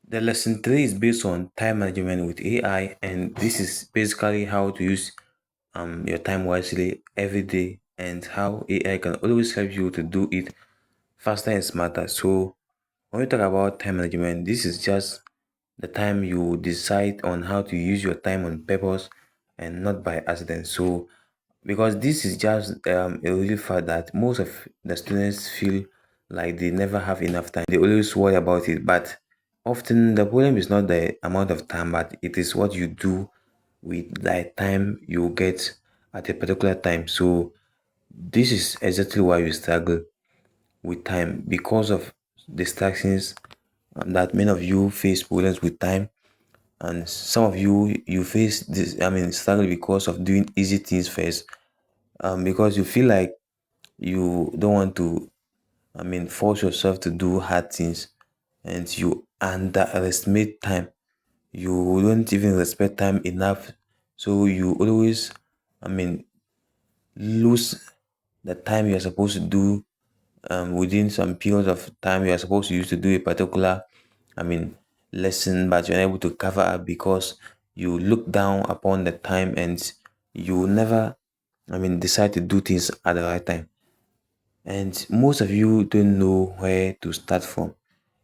The lesson 3 is based on time management with AI, and this is basically how to use your time wisely every day and how AI can always help you to do it faster and smarter. So, when we talk about time management, this is just the time you decide on how to use your time on purpose and not by accident. So, because this is just a real fact that most of the students feel like they never have enough time. They always worry about it, but often the problem is not the amount of time, but it is what you do with that time you get at a particular time. So this is exactly why we struggle with time because of distractions, that many of you face problems with time, and some of you face this, struggle because of doing easy things first, because you feel like you don't want to, force yourself to do hard things, and you underestimate time. You don't even respect time enough, so you always, I mean, lose the time you're supposed to do, within some period of time you're supposed to use to do a particular, I mean, lesson, but you're unable to cover up because you look down upon the time and you never, decide to do things at the right time. And most of you don't know where to start from,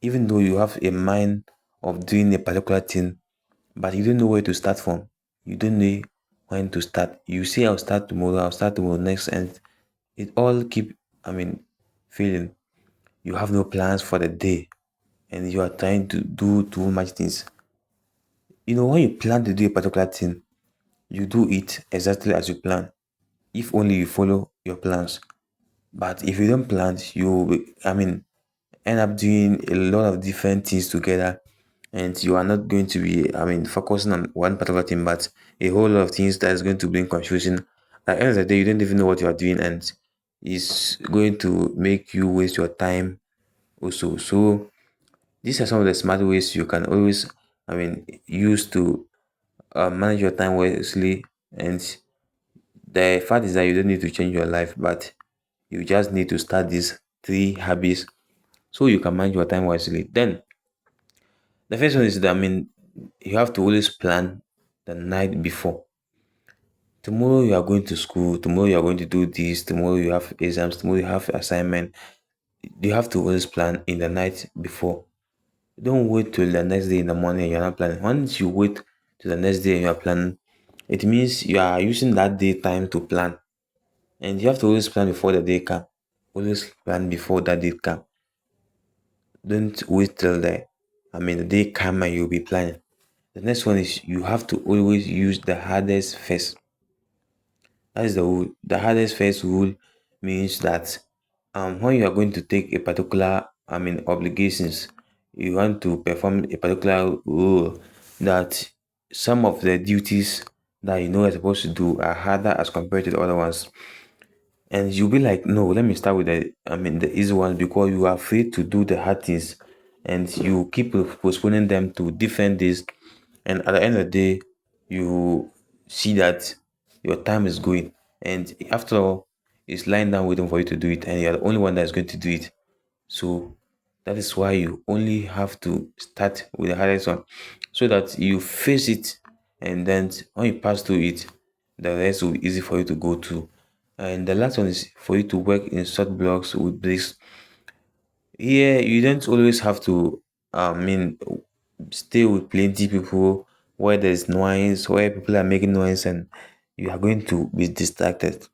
even though you have a mind of doing a particular thing, but you don't know where to start from. You don't know when to start. You say, I'll start tomorrow next, and it all keep, I mean, failing. You have no plans for the day, and you are trying to do too much things. When you plan to do a particular thing, you do it exactly as you plan, if only you follow your plans. But if you don't plan, end up doing a lot of different things together, and you are not going to be, focusing on one particular thing, but a whole lot of things that is going to bring confusion. At the end of the day, you don't even know what you are doing, and it's going to make you waste your time also. So these are some of the smart ways you can always, use to manage your time wisely. And the fact is that you don't need to change your life, but you just need to start these 3 habits so you can manage your time wisely. Then the first one is that, you have to always plan the night before. Tomorrow you are going to school, tomorrow you are going to do this, tomorrow you have exams, tomorrow you have assignment. You have to always plan in the night before. Don't wait till the next day in the morning and you're not planning. Once you wait to the next day and you are planning, it means you are using that day time to plan. And you have to always plan before the day come. Always plan before that day come. Don't wait till the day come and you'll be planning. The next one is you have to always use the hardest first. That is the rule. The hardest first rule means that when you are going to take a particular, obligations, you want to perform a particular role, that some of the duties that you're supposed to do are harder as compared to the other ones. And you'll be like, no, let me start with the easy ones, because you are afraid to do the hard things and you keep postponing them to different days. And at the end of the day, you see that your time is going. And after all, it's lying down waiting for you to do it, and you're the only one that is going to do it. So that is why you only have to start with the hardest one so that you face it, and then when you pass through it, the rest will be easy for you to go to. And the last one is for you to work in short blocks with breaks. Here, you don't always have to, I mean, stay with plenty people where there's noise, where people are making noise, and you are going to be distracted.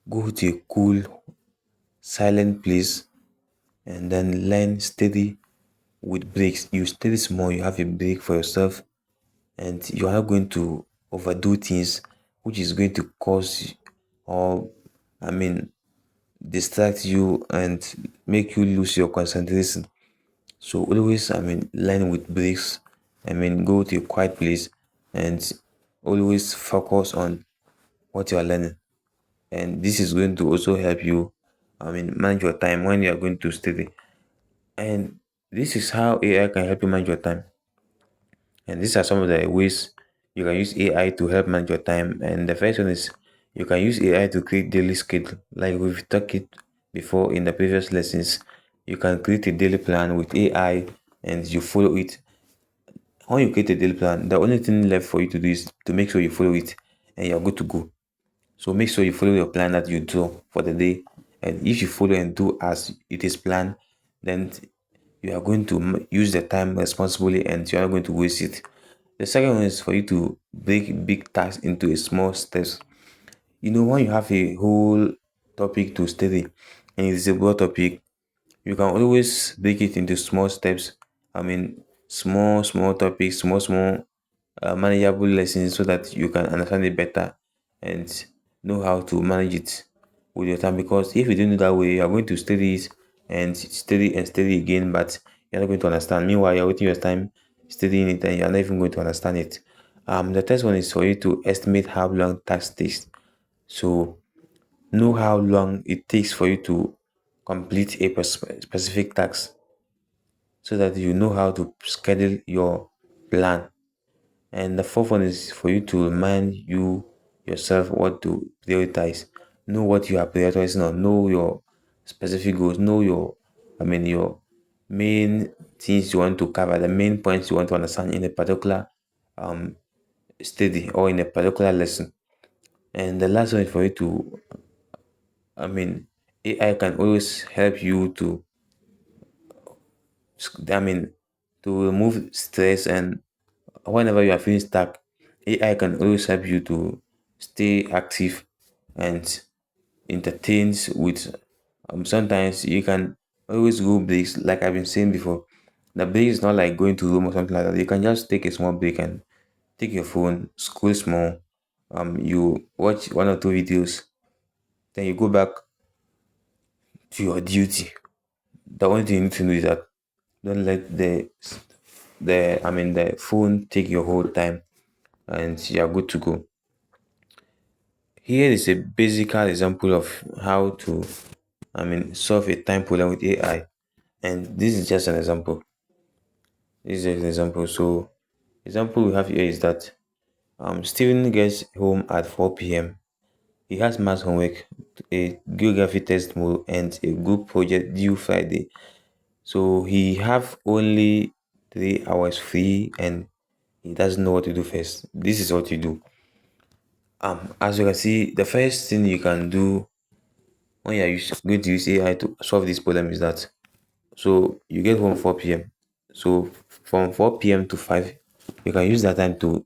Go to a cool, silent place and then learn steady with breaks. You study small, you have a break for yourself, and you are not going to overdo things, which is going to cause or, I mean, distract you and make you lose your concentration. So always, learn with breaks. Go to a quiet place and always focus on what you are learning. And this is going to also help you, manage your time when you are going to study. And this is how AI can help you manage your time. And these are some of the ways you can use AI to help manage your time. And the first one is you can use AI to create daily schedule. Like we've talked it before in the previous lessons, you can create a daily plan with AI and you follow it. when you create a daily plan, the only thing left for you to do is to make sure you follow it and you're good to go. So make sure you follow your plan that you draw for the day. And if you follow and do as it is planned, then you are going to use the time responsibly and you are not going to waste it. The second one is for you to break big tasks into a small steps. When you have a whole topic to study and it's a broad topic, you can always break it into small steps. I mean, small topics, small manageable lessons so that you can understand it better and know how to manage it with your time. Because if you don't do that way, you are going to study it and study again, but you're not going to understand. Meanwhile, you're wasting your time studying it and you're not even going to understand it. The third one is for you to estimate how long task takes. So know how long it takes for you to complete a specific task so that you know how to schedule your plan. And the fourth one is for you to remind yourself what to prioritize. Know what you are prioritizing on. Know your specific goals. Know your main things you want to cover, the main points you want to understand in a particular um study or in a particular lesson. And the last one is for you to, I mean, AI can always help you to, I mean, to remove stress and whenever you are feeling stuck, AI can always help you to stay active and entertains with sometimes you can always go breaks like I've been saying before. The break is not like going to room or something like that. You can just take a small break and take your phone, scroll small, you watch one or two videos, then you go back to your duty. The only thing you need to know is that don't let the phone take your whole time and you're good to go. Here is a basic example of how to, solve a time problem with AI. And this is just an example. This is an example. So, example we have here is that Steven gets home at 4 p.m. He has math homework, a geography test tomorrow, and a group project due Friday. So he have only 3 hours free, and he doesn't know what to do first. This is what you do. As you can see, the first thing you can do when you're going to use AI to solve this problem is that so you get home 4 p.m. So from 4 p.m. to 5, you can use that time to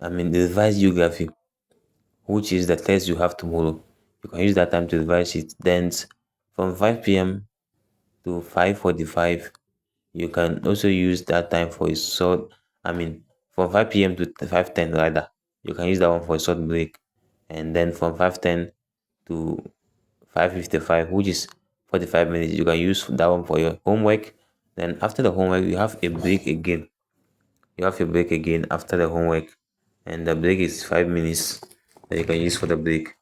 revise geography, which is the test you have tomorrow. You can use that time to revise it. Then from 5 p.m. to 5:45, you can also use that time for a short, from 5 p.m. to 5:10 rather. You can use that one for a short break. And then from 5:10 to 5:55, which is 45 minutes, you can use that one for your homework. Then after the homework, you have a break again. You have a break again after the homework, and the break is 5 minutes that you can use for the break.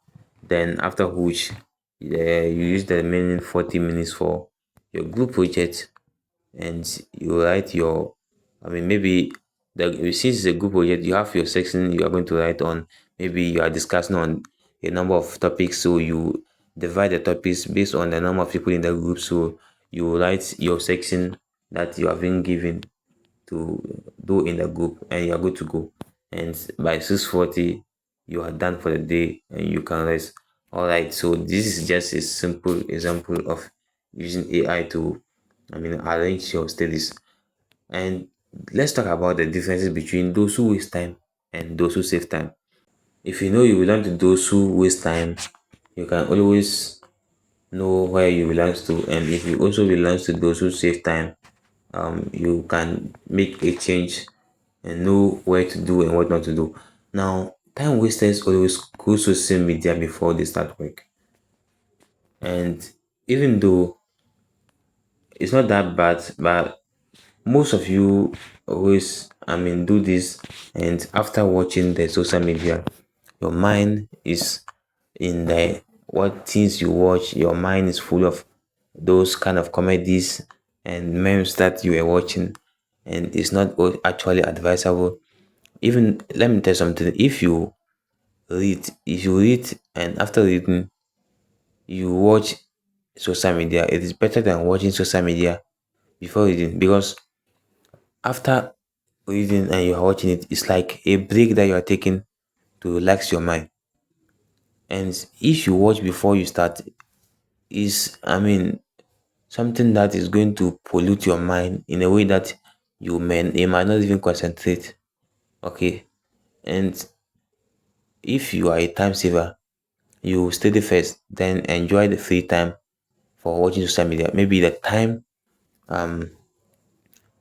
Then after which, you use the remaining 40 minutes for your group project, and you write your, maybe since it's a group project, you have your section you are going to write on. Maybe you are discussing on a number of topics, so you divide the topics based on the number of people in the group. So you write your section that you have been given to do in the group and you are good to go. And by 6:40 you are done for the day and you can rest. All right, so this is just a simple example of using AI to arrange your studies. And let's talk about the differences between those who waste time and those who save time. If you know you belong to those who waste time, you can always know where you belong to. And if you also belong to those who save time, you can make a change and know where to do and what not to do. Now, time wasters always go social media before they start work. And even though it's not that bad, but most of you always do this, and after watching the social media, your mind is in the what things you watch, your mind is full of those kind of comedies and memes that you are watching, and it's not actually advisable. Even let me tell you something, if you read and after reading you watch social media, it is better than watching social media before reading, because after reading and you are watching it, it's like a break that you are taking to relax your mind. And if you watch before you start, is something that is going to pollute your mind in a way that you might not even concentrate. Okay. And if you are a time saver, you study first, then enjoy the free time for watching social media. Maybe the time um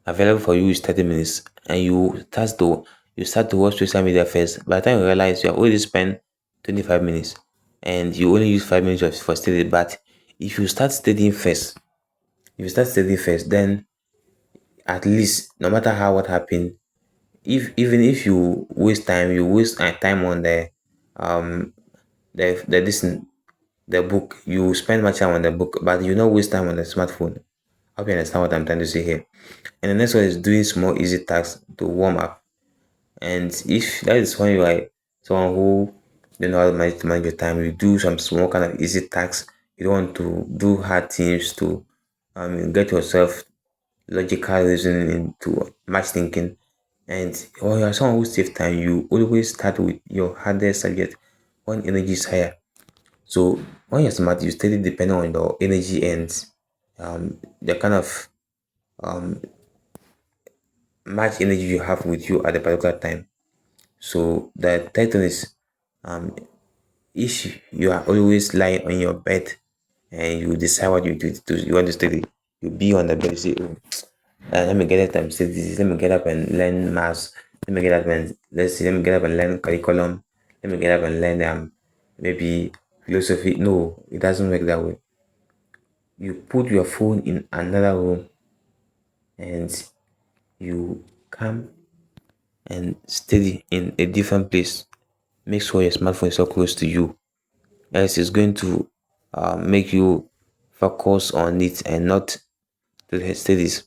available for you is 30 minutes, and you start to watch social media first. By the time you realize you have already spent 25 minutes and you only use 5 minutes for study. But if you start studying first, then at least no matter how what happened, if even if you waste time, you waste time on um the listen the book, you spend much time on the book, but you not waste time on the smartphone. I hope you understand what I'm trying to say here. And the next one is doing small easy tasks to warm up. And if that is when you are someone who don't know how to manage your time, you do some small kind of easy tasks. You don't want to do hard things to get yourself logical reasoning into much thinking. And or you are someone who save time, you always start with your hardest subject when energy is higher. So when you're smart, you steady depending on your energy and the kind of um, much energy you have with you at the particular time. So the title is um, if you are always lying on your bed and you decide what you want to study, you be on the bed, you say, oh, let me get up and study this, let me get up and learn maths, let me get up and let me get up and learn curriculum, let me get up and learn maybe philosophy. No, it doesn't work that way. You put your phone in another room and you come and study in a different place. Make sure your smartphone is so close to you, else it's going to make you focus on it and not to the studies.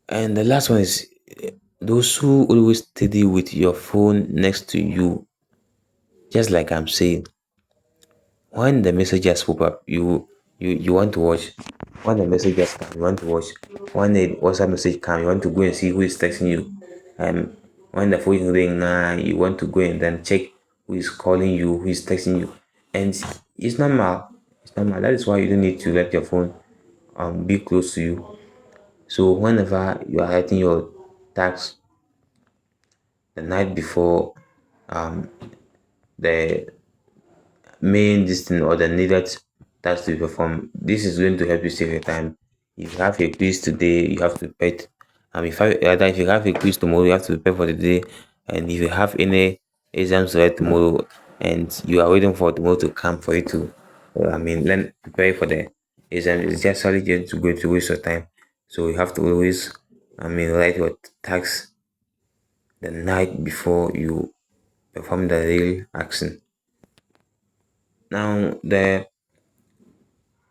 And the last one is those who always study with your phone next to you. Just like I'm saying, when the messages pop up, you want to watch. When the messages come, you want to watch. When the WhatsApp message come, you want to go and see who is texting you. When the phone ring now, you want to go and then check who is calling you, who is texting you. And it's normal. It's normal. That is why you don't need to let your phone be close to you. So whenever you are writing your tasks the night before um the main this thing or the needed task to be performed, this is going to help you save your time. If you have a quiz today, you have to prepare it. If you have a quiz tomorrow, you have to prepare for the day. And if you have any exams to write tomorrow and you are waiting for tomorrow to come for you to learn prepare for the exam, it's just solely going to waste your time. So you have to always write your tasks the night before you perform the real action. Now the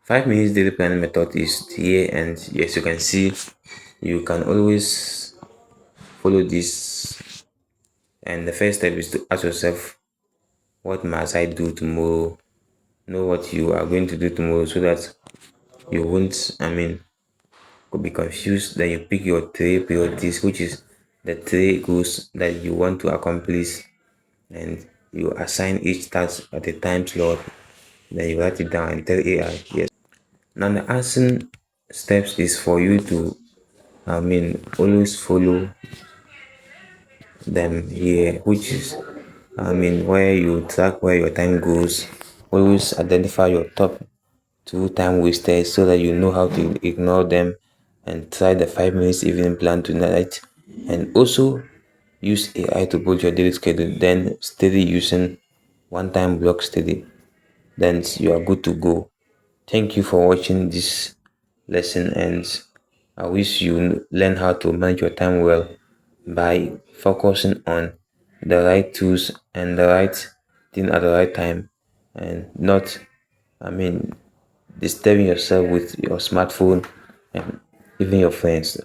5 minutes daily planning method is here, and as you can see, you can always follow this. And the first step is to ask yourself, what must I do tomorrow? Know what you are going to do tomorrow so that you won't, could be confused. Then you pick your three priorities, which is the three goals that you want to accomplish, and you assign each task at a time slot. Then you write it down and tell AI. Yes. Now the action steps is for you to always follow them here, which is where you track where your time goes. Always identify your top two time wasters so that you know how to ignore them, and try the 5 minutes evening plan tonight. And also use AI to build your daily schedule, then steady using one time block steady, then you are good to go. Thank you for watching this lesson, and I wish you learn how to manage your time well by focusing on the right tools and the right thing at the right time, and not, I mean, disturbing yourself with your smartphone and even your friends.